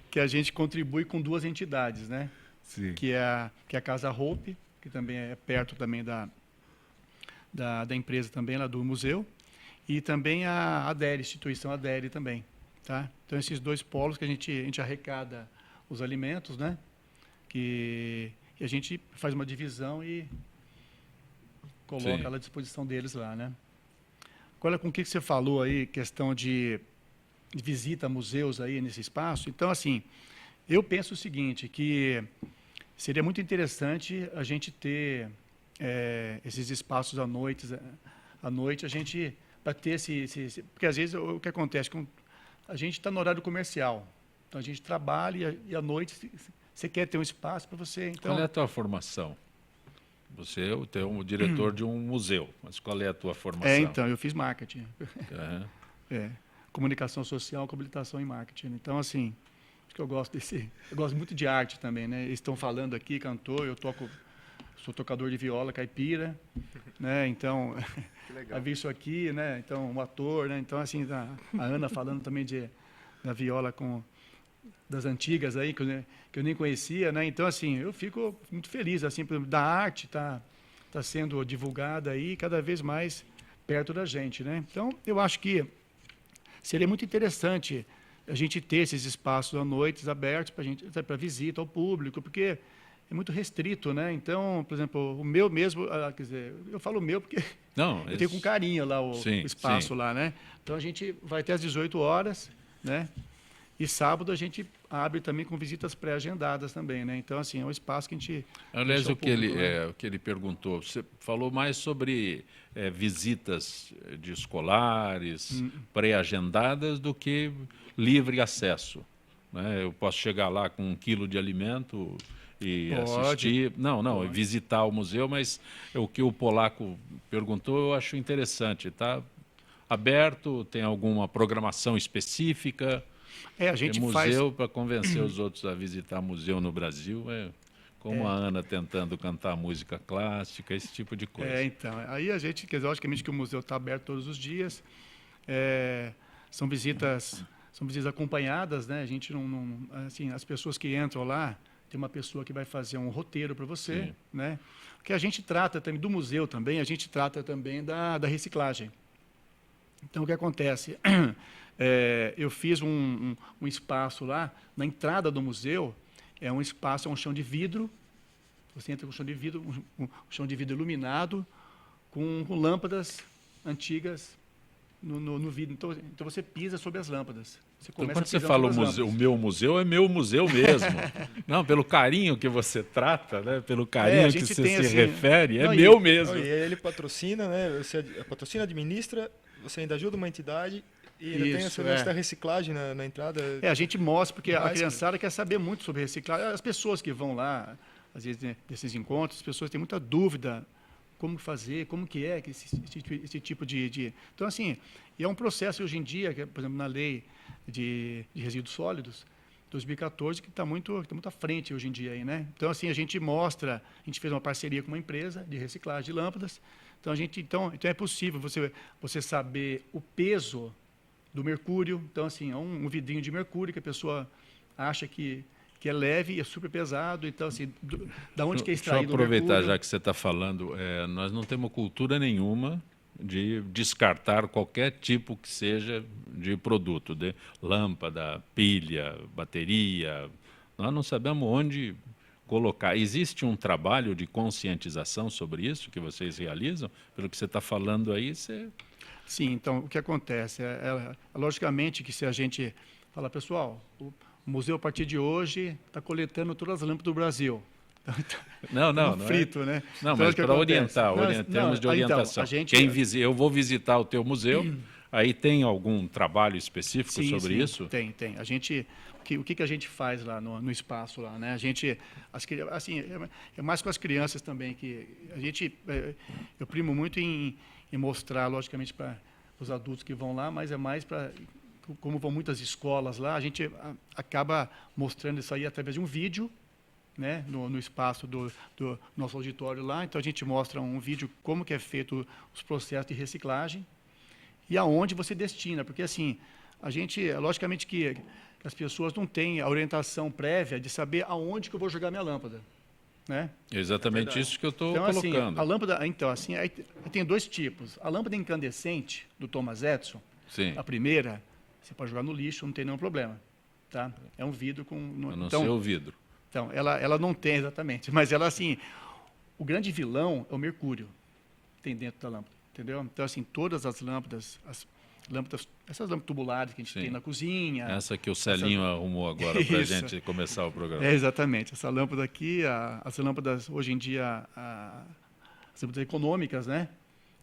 que a gente contribui com 2 entidades, né? Sim. Que é a Casa Hope, que também é perto também da empresa também, lá do museu, e também a ADERE, instituição ADERE também. Tá? Então, esses 2 polos que a gente arrecada os alimentos, né? E a gente faz uma divisão e coloca ela à disposição deles lá, né? Agora, com o que você falou aí, questão de visita a museus aí nesse espaço, então, assim, eu penso o seguinte, que seria muito interessante a gente ter esses espaços à noite a gente, para ter porque às vezes o que acontece, a gente está no horário comercial, então a gente trabalha e à noite você quer ter um espaço para você. Então, qual é a tua formação? Você é o diretor de um museu, mas qual é a tua formação? Então, eu fiz marketing. Comunicação social com habilitação em marketing. Então, assim, acho que eu gosto muito de arte também, né? Eles estão falando aqui, cantor, sou tocador de viola caipira, né? Então, vi isso aqui, né? Então, um ator, né? Então, assim, a Ana falando também da viola das antigas aí, que eu nem conhecia, né? Então, assim, eu fico muito feliz, assim, da arte tá sendo divulgada aí cada vez mais perto da gente, né? Então, eu acho que seria muito interessante a gente ter esses espaços à noite abertos para visita ao público, porque é muito restrito, né? Então, por exemplo, o meu mesmo, quer dizer, eu falo o meu porque eu tenho com carinho lá o espaço lá, né? Então a gente vai até às 18 horas, né? E sábado a gente abre também com visitas pré-agendadas também, né? Então, assim, é um espaço que a gente... Aliás, o que ele perguntou, você falou mais sobre visitas de escolares, pré-agendadas, do que livre acesso, né? Eu posso chegar lá com 1 quilo de alimento e assistir... Não, visitar o museu, mas o que o polaco perguntou eu acho interessante. Está aberto? Tem alguma programação específica? A gente museu para convencer os outros a visitar museu no Brasil, como a Ana tentando cantar música clássica, esse tipo de coisa. Então, aí a gente, quer dizer, logicamente que o museu está aberto todos os dias, são visitas acompanhadas, né? A gente assim, as pessoas que entram lá, tem uma pessoa que vai fazer um roteiro para você, né? Porque a gente trata também do museu também, a gente trata também da reciclagem. Então, o que acontece? Eu fiz um espaço lá, na entrada do museu, é um espaço, é um chão de vidro, você entra com chão de vidro, um chão de vidro iluminado, com lâmpadas antigas no vidro. Então você pisa sobre as lâmpadas. Então, quando você fala o meu museu, é meu museu mesmo. Não, pelo carinho que você trata, né? Pelo carinho que você se refere, é meu mesmo. E ele patrocina, né? Você patrocina, administra, você ainda ajuda uma entidade... E ainda tem essa da reciclagem na entrada. A gente mostra, porque a criançada quer saber muito sobre reciclagem. As pessoas que vão lá, às vezes, desses encontros, as pessoas têm muita dúvida como fazer, como que é esse tipo de... Então, assim, é um processo hoje em dia, por exemplo, na lei de resíduos sólidos, 2014, que está muito à frente hoje em dia aí, né? Então, assim, a gente fez uma parceria com uma empresa de reciclagem de lâmpadas. Então é possível você saber o peso do mercúrio. Então, assim, é um vidrinho de mercúrio que a pessoa acha que é leve e é super pesado. Então, assim, da onde que é extraído o mercúrio? Deixa eu aproveitar, já que você está falando, nós não temos cultura nenhuma de descartar qualquer tipo que seja de produto, de lâmpada, pilha, bateria. Nós não sabemos onde colocar. Existe um trabalho de conscientização sobre isso que vocês realizam? Pelo que você está falando aí, você... Sim, então, o que acontece? Logicamente que se a gente fala, pessoal, o museu, a partir de hoje, está coletando todas as lâmpadas do Brasil. Não frito, né? Não, então, mas para orientar, termos de orientação. Então, eu vou visitar o teu museu, aí tem algum trabalho específico sobre isso? Tem. O que a gente faz lá no espaço lá, né? A gente, assim, é mais com as crianças também, que a gente, eu primo muito em mostrar, logicamente, para os adultos que vão lá, mas é mais para, como vão muitas escolas lá, a gente acaba mostrando isso aí através de um vídeo, né, no espaço do nosso auditório lá. Então, a gente mostra um vídeo como que é feito os processos de reciclagem e aonde você destina, porque, assim, a gente, logicamente que as pessoas não têm a orientação prévia de saber aonde que eu vou jogar minha lâmpada. Né? É exatamente isso que eu estou colocando. Assim, a lâmpada, então, assim, aí tem dois tipos. A lâmpada incandescente do Thomas Edison, a primeira, você pode jogar no lixo, não tem nenhum problema. Tá? É um vidro com... A não ser o vidro. Então, ela não tem exatamente, mas ela, assim, o grande vilão é o mercúrio que tem dentro da lâmpada, entendeu? Então, assim, todas as lâmpadas, essas lâmpadas tubulares que a gente tem na cozinha... Essa que o Celinho arrumou agora para a gente começar o programa. Exatamente. Essa lâmpada aqui, as lâmpadas, hoje em dia, as lâmpadas econômicas, né?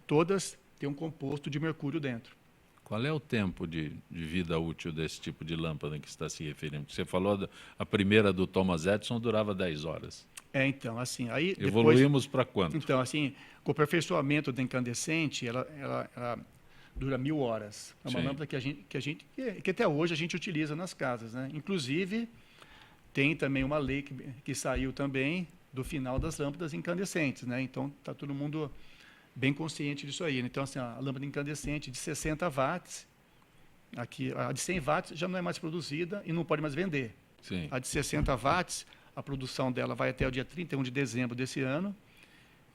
Todas têm um composto de mercúrio dentro. Qual é o tempo de vida útil desse tipo de lâmpada que você está se referindo? Você falou, a primeira do Thomas Edison durava 10 horas. Então, assim... aí evoluímos para quanto? Então, assim, com o aperfeiçoamento da incandescente, ela dura 1000 horas. É uma lâmpada que até hoje a gente utiliza nas casas, né? Inclusive, tem também uma lei que saiu também do final das lâmpadas incandescentes, né? Então, está todo mundo bem consciente disso aí. Então, assim, a lâmpada incandescente de 60 watts, aqui, a de 100 watts já não é mais produzida e não pode mais vender. Sim. A de 60 watts, a produção dela vai até o dia 31 de dezembro desse ano,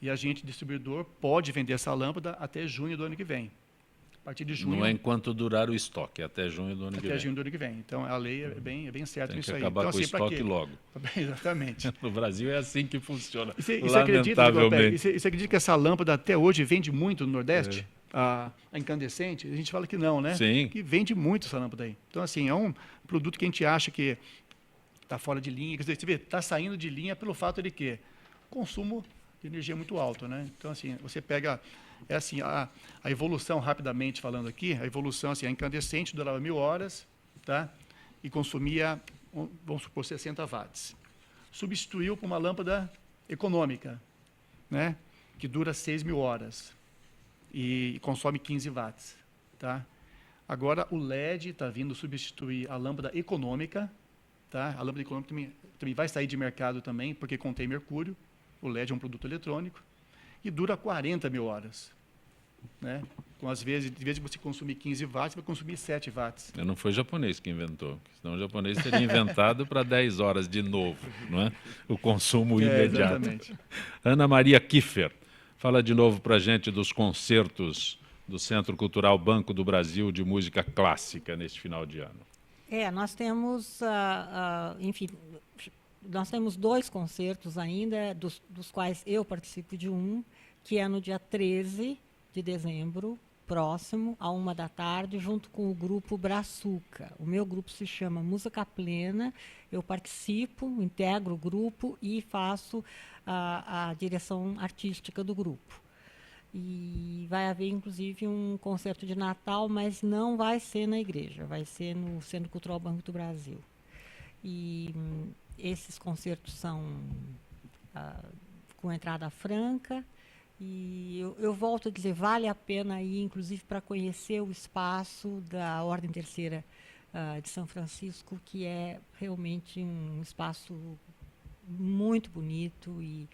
e a gente, distribuidor, pode vender essa lâmpada até junho do ano que vem. partir de junho. Não é enquanto durar o estoque, é até junho do ano que vem. Até junho do ano que vem. Então, a lei é bem certa Tem nisso que aí. acabar Então, com o assim, pra estoque quê? logo. Exatamente. No Brasil é assim que funciona, E você acredita, lamentavelmente. você acredita que essa lâmpada até hoje vende muito no Nordeste? A incandescente? A gente fala que não, né? Sim. Que vende muito essa lâmpada aí. Então, assim, é um produto que a gente acha que está fora de linha. Quer dizer, você vê, está saindo de linha pelo fato de que consumo de energia é muito alto, né? Então, assim, você pega... É assim, a evolução, rapidamente falando aqui, a evolução, assim, a incandescente durava 1000 horas, tá? E consumia, vamos supor, 60 watts. Substituiu por uma lâmpada econômica, né? Que dura 6.000 horas e consome 15 watts, tá? Agora, o LED está vindo substituir a lâmpada econômica, tá? A lâmpada econômica também vai sair de mercado também, porque contém mercúrio. O LED é um produto eletrônico. E dura 40.000 horas. Né? Com, às vezes, de vez de você consumir 15 watts, você vai consumir 7 watts. Não foi o japonês que inventou, senão o japonês teria inventado para 10 horas de novo, não é? O consumo imediato. Exatamente. Ana Maria Kiffer, fala de novo para a gente dos concertos do Centro Cultural Banco do Brasil de música clássica neste final de ano. Nós temos, enfim, nós temos 2 concertos ainda, dos quais eu participo de um, que é no dia 13 de dezembro, próximo, à 13h, junto com o grupo Brazuca. O meu grupo se chama Música Plena, eu participo, integro o grupo e faço a direção artística do grupo. E vai haver, inclusive, um concerto de Natal, mas não vai ser na igreja, vai ser no Centro Cultural Banco do Brasil. E esses concertos são com entrada franca. E eu volto a dizer, vale a pena ir, inclusive, para conhecer o espaço da Ordem Terceira de São Francisco, que é realmente um espaço muito bonito e,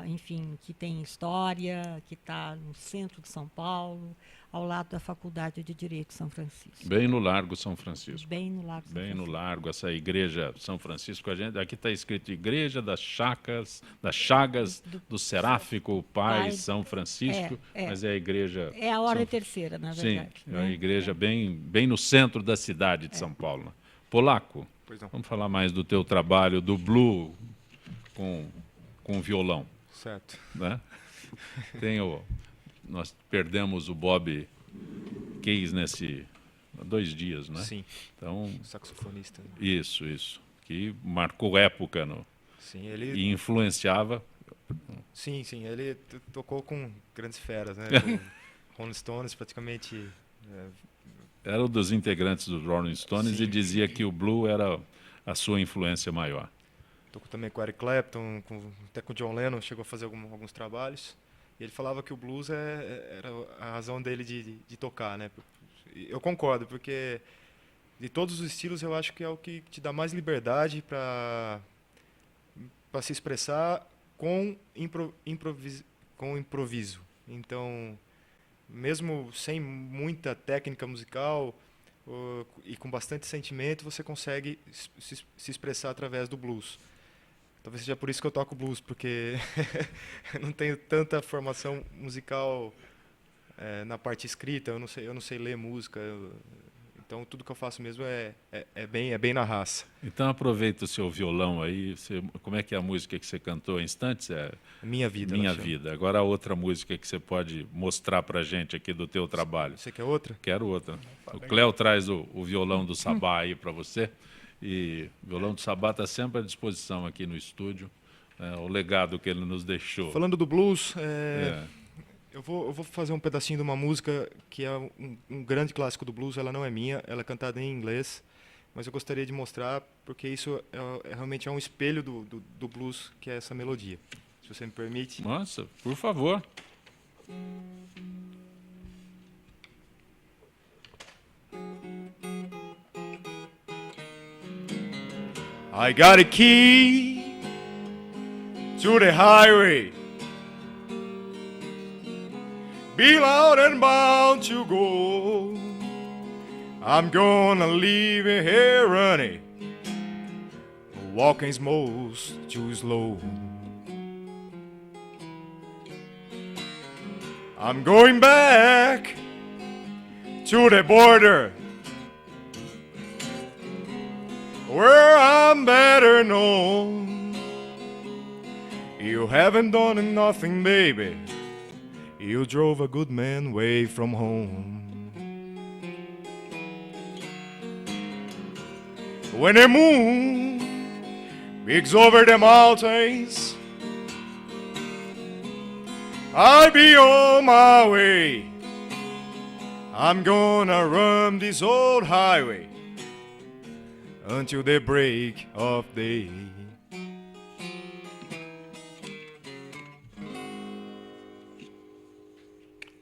enfim, que tem história, que está no centro de São Paulo, ao lado da Faculdade de Direito de São Francisco. Bem no Largo São Francisco. Bem no Largo São Bem Francisco. no Largo, essa igreja São Francisco. Aqui está escrito Igreja das Chagas do Seráfico Pai São Francisco, mas é a igreja... É a Ordem Terceira, na verdade. Sim, é a igreja bem no centro da cidade de São Paulo. Né? Polaco, vamos falar mais do teu trabalho, do Blue com violão. Certo. Né? Nós perdemos o Bob Case há 2 dias, né? Sim. Então, saxofonista. Né? Isso. Que marcou época Sim, e influenciava. Sim, ele tocou com grandes feras, né? Com Rolling Stones, praticamente. Era um dos integrantes dos Rolling Stones. Sim. E dizia que o Blue era a sua influência maior. Tocou também com Eric Clapton, até com John Lennon, chegou a fazer alguns trabalhos. E ele falava que o blues era a razão dele de tocar, né? Eu concordo, porque de todos os estilos eu acho que é o que te dá mais liberdade para se expressar com improviso. Então, mesmo sem muita técnica musical e com bastante sentimento, você consegue se expressar através do blues. Talvez seja por isso que eu toco blues, porque eu não tenho tanta formação musical na parte escrita, eu não sei ler música, então tudo que eu faço mesmo é bem na raça. Então aproveita o seu violão aí, como é que é a música que você cantou em instantes? Minha Vida. Minha Vida. Agora a outra música que você pode mostrar pra gente aqui do teu trabalho. Você quer outra? Quero outra. O Cléo traz o violão do Sabá aí para você. E o violão do Sabá está sempre à disposição aqui no estúdio, o legado que ele nos deixou. Falando do blues, eu vou fazer um pedacinho de uma música que é um grande clássico do blues. Ela não é minha, ela é cantada em inglês, mas eu gostaria de mostrar porque isso realmente é um espelho do blues, que é essa melodia. Se você me permite. Nossa, por favor. I got a key to the highway, be loud and bound to go. I'm gonna leave it here running, walking's most too slow. I'm going back to the border, where I'm better known. You haven't done nothing, baby. You drove a good man away from home. When the moon peeks over the mountains, I'll be on my way. I'm gonna run this old highway until the break of day.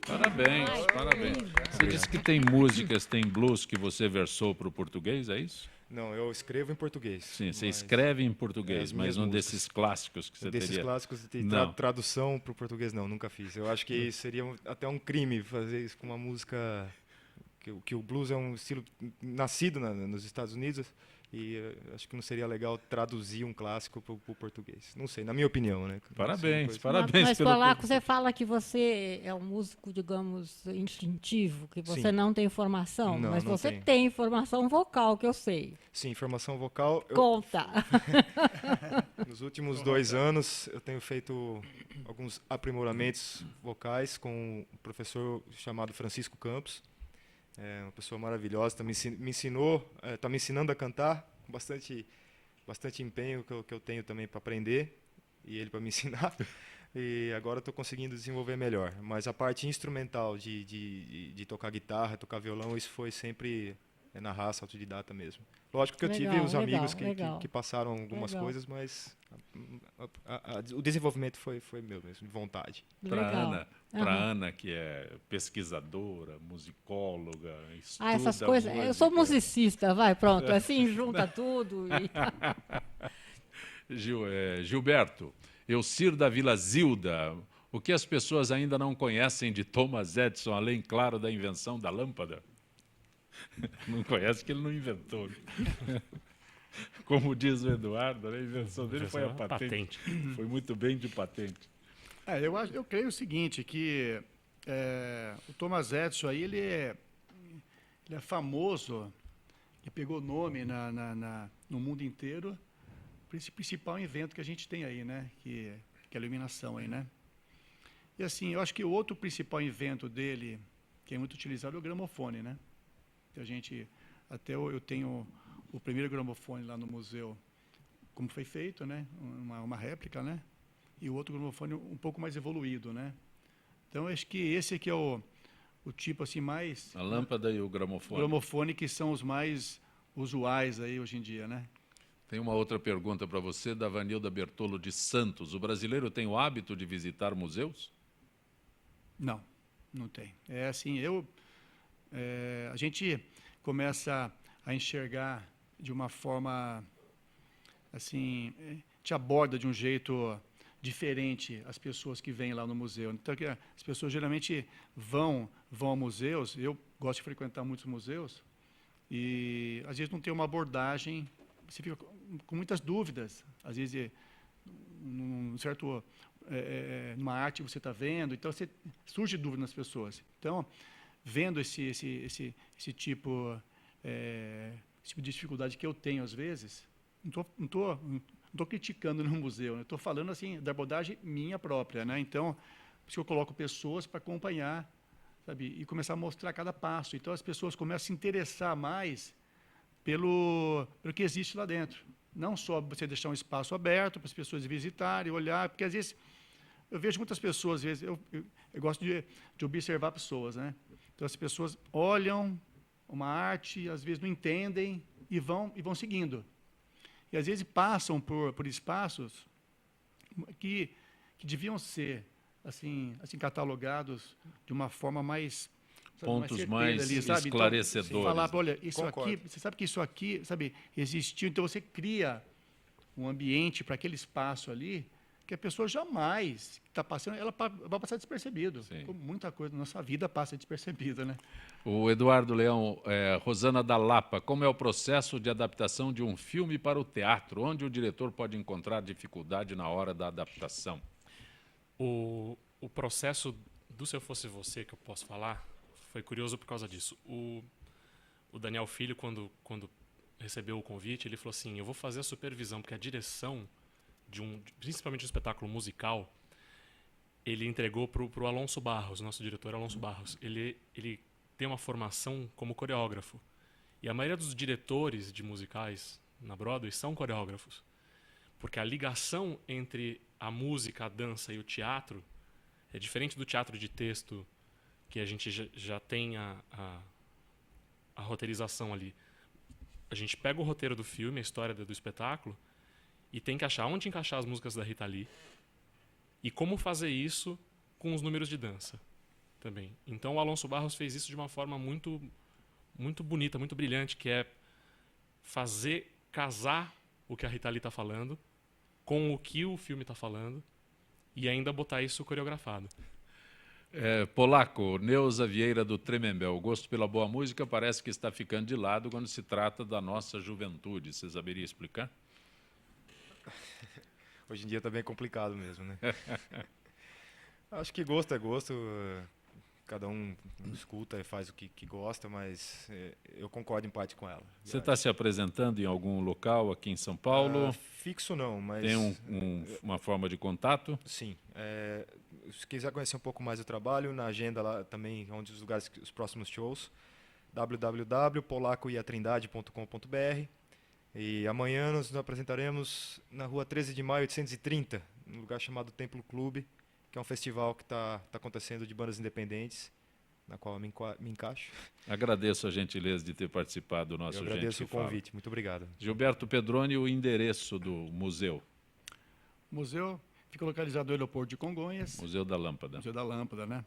Parabéns, parabéns. Você disse que tem músicas, tem blues que você versou para o português, é isso? Não, eu escrevo em português. Sim, você escreve em português, mas um desses clássicos que você teria... Desses clássicos de tradução para o português, não, nunca fiz. Eu acho que seria até um crime fazer isso com uma música... Que o blues é um estilo nascido nos Estados Unidos, e acho que não seria legal traduzir um clássico para o português. Não sei, na minha opinião, né? Parabéns, parabéns. Mas Polaco, você fala que você é um músico, digamos, instintivo, que você não tem formação, mas não você tem formação vocal, que eu sei. Sim, formação vocal. Conta! Nos últimos 2 anos, eu tenho feito alguns aprimoramentos vocais com um professor chamado Francisco Campos. É uma pessoa maravilhosa, me ensinou, está me ensinando a cantar, com bastante empenho que eu tenho também para aprender, e ele para me ensinar, e agora estou conseguindo desenvolver melhor. Mas a parte instrumental de tocar guitarra, tocar violão, isso foi sempre na raça, autodidata mesmo. Lógico que eu tive os amigos que passaram algumas coisas, mas o desenvolvimento foi meu mesmo, de vontade. Para Ana, que é pesquisadora, musicóloga, estuda essas coisas. música. Eu sou musicista, vai, pronto. Assim junta tudo. Gilberto, Elcir da Vila Zilda, o que as pessoas ainda não conhecem de Thomas Edison, além, claro, da invenção da lâmpada? Não conhece que ele não inventou. Como diz o Eduardo, a invenção dele foi a patente. Foi muito bem de patente. Eu creio o seguinte, que o Thomas Edison aí, ele é famoso, ele pegou nome no mundo inteiro por esse principal invento que a gente tem aí, né? Que é a iluminação aí, né? E assim, eu acho que o outro principal invento dele, que é muito utilizado, é o gramofone, né? Eu tenho o primeiro gramofone lá no museu, como foi feito, né? Uma réplica, né? E o outro gramofone um pouco mais evoluído, né? Então, acho que esse aqui é o tipo assim mais... A lâmpada e o gramofone. O gramofone que são os mais usuais aí hoje em dia, né? Tem uma outra pergunta para você, da Vanilda Bertolo de Santos. O brasileiro tem o hábito de visitar museus? Não, não tem. É assim, a gente começa a enxergar de uma forma, assim, te aborda de um jeito diferente as pessoas que vêm lá no museu. Então, as pessoas geralmente vão a museus, eu gosto de frequentar muitos museus, e às vezes não tem uma abordagem, você fica com muitas dúvidas, às vezes numa arte que você está vendo, então surge dúvida nas pessoas. Então, vendo esse tipo de dificuldade que eu tenho às vezes, não estou criticando no museu, estou falando assim da abordagem minha própria, né? Então, por isso que eu coloco pessoas para acompanhar, sabe, e começar a mostrar cada passo. Então, as pessoas começam a se interessar mais pelo que existe lá dentro. Não só você deixar um espaço aberto para as pessoas visitarem, olhar, porque às vezes eu vejo muitas pessoas, às vezes eu gosto de observar pessoas, né? Então, as pessoas olham uma arte, às vezes não entendem e vão seguindo. E, às vezes, passam por espaços que deviam ser assim catalogados de uma forma mais... Pontos mais esclarecedores. Então, falar, olha, você sabe que isso aqui, sabe, existiu, então você cria um ambiente para aquele espaço ali que a pessoa jamais está passando, ela vai passar despercebido. Muita coisa na nossa vida passa despercebida, né? O Eduardo Leão, Rosana da Lapa, como é o processo de adaptação de um filme para o teatro? Onde o diretor pode encontrar dificuldade na hora da adaptação? O processo do Se Eu Fosse Você, que eu posso falar, foi curioso por causa disso. O Daniel Filho, quando recebeu o convite, ele falou assim, eu vou fazer a supervisão, porque a direção, principalmente de um espetáculo musical, ele entregou para o Alonso Barros, nosso diretor Alonso Barros. Ele tem uma formação como coreógrafo. E a maioria dos diretores de musicais na Broadway são coreógrafos. Porque a ligação entre a música, a dança e o teatro é diferente do teatro de texto, que a gente já tem a roteirização ali. A gente pega o roteiro do filme, a história do espetáculo, e tem que achar onde encaixar as músicas da Rita Lee e como fazer isso com os números de dança também. Então o Alonso Barros fez isso de uma forma muito, muito bonita, muito brilhante, que é casar o que a Rita Lee está falando com o que o filme está falando e ainda botar isso coreografado. Polaco, Neuza Vieira do Tremembel. O gosto pela boa música parece que está ficando de lado quando se trata da nossa juventude. Você saberia explicar? Hoje em dia está bem complicado mesmo, né? Acho que gosto é gosto. Cada um escuta e faz o que gosta, mas eu concordo em parte com ela. Você está se apresentando em algum local aqui em São Paulo? Fixo não, mas... Tem uma forma de contato? Sim. Se quiser conhecer um pouco mais do trabalho, na agenda lá também, onde os próximos shows, www.polacoiatrindade.com.br. E amanhã nós nos apresentaremos na rua 13 de maio, 830, num lugar chamado Templo Clube, que é um festival que está acontecendo de bandas independentes, na qual eu me encaixo. Agradeço a gentileza de ter participado do nosso Gente que Fala. Eu agradeço o convite, muito obrigado. Gilberto Pedroni, o endereço do museu. O museu fica localizado no aeroporto de Congonhas. Museu da Lâmpada. Museu da Lâmpada, né?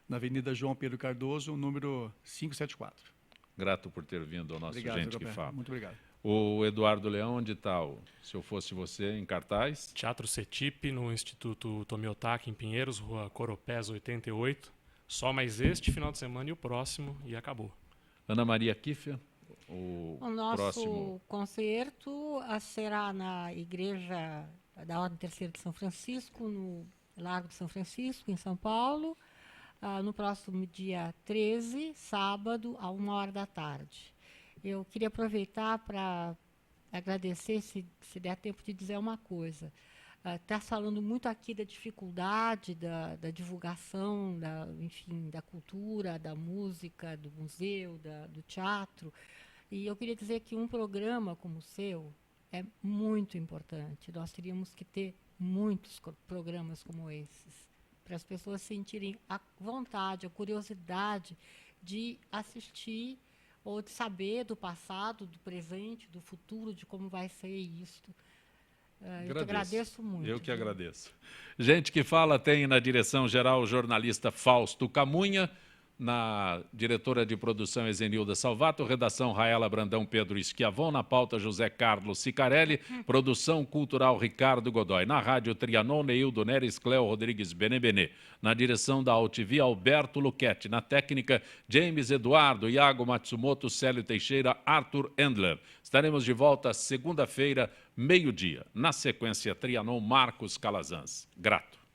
Na Avenida João Pedro Cardoso, número 574. Grato por ter vindo ao nosso Gente que Fala. Muito obrigado. O Eduardo Leão, onde está, se eu fosse você, em cartaz? Teatro CETIP, no Instituto Tomiotaki, em Pinheiros, Rua Coropés, 88. Só mais este final de semana e o próximo, e acabou. Ana Maria Kiffer, o nosso próximo concerto será na Igreja da Ordem Terceira de São Francisco, no Largo de São Francisco, em São Paulo, no próximo dia 13, sábado, a 13h. Eu queria aproveitar para agradecer, se der tempo de dizer uma coisa. Está falando muito aqui da dificuldade da divulgação, da cultura, da música, do museu, do teatro. E eu queria dizer que um programa como o seu é muito importante. Nós teríamos que ter muitos programas como esses, para as pessoas sentirem a vontade, a curiosidade de assistir ou de saber do passado, do presente, do futuro, de como vai ser isto. Eu te agradeço muito. Eu que agradeço. Gente que Fala tem na direção-geral o jornalista Fausto Camunha, na diretora de produção Ezenilda Salvato, redação Raela Brandão, Pedro Schiavon, na pauta José Carlos Sicarelli, produção cultural Ricardo Godoy, na rádio Trianon, Neildo Neres, Cleo Rodrigues Benebenê, na direção da AltV, Alberto Luquete, na técnica James Eduardo, Iago Matsumoto, Célio Teixeira, Arthur Endler. Estaremos de volta segunda-feira, meio-dia. Na sequência, Trianon, Marcos Calazans. Grato.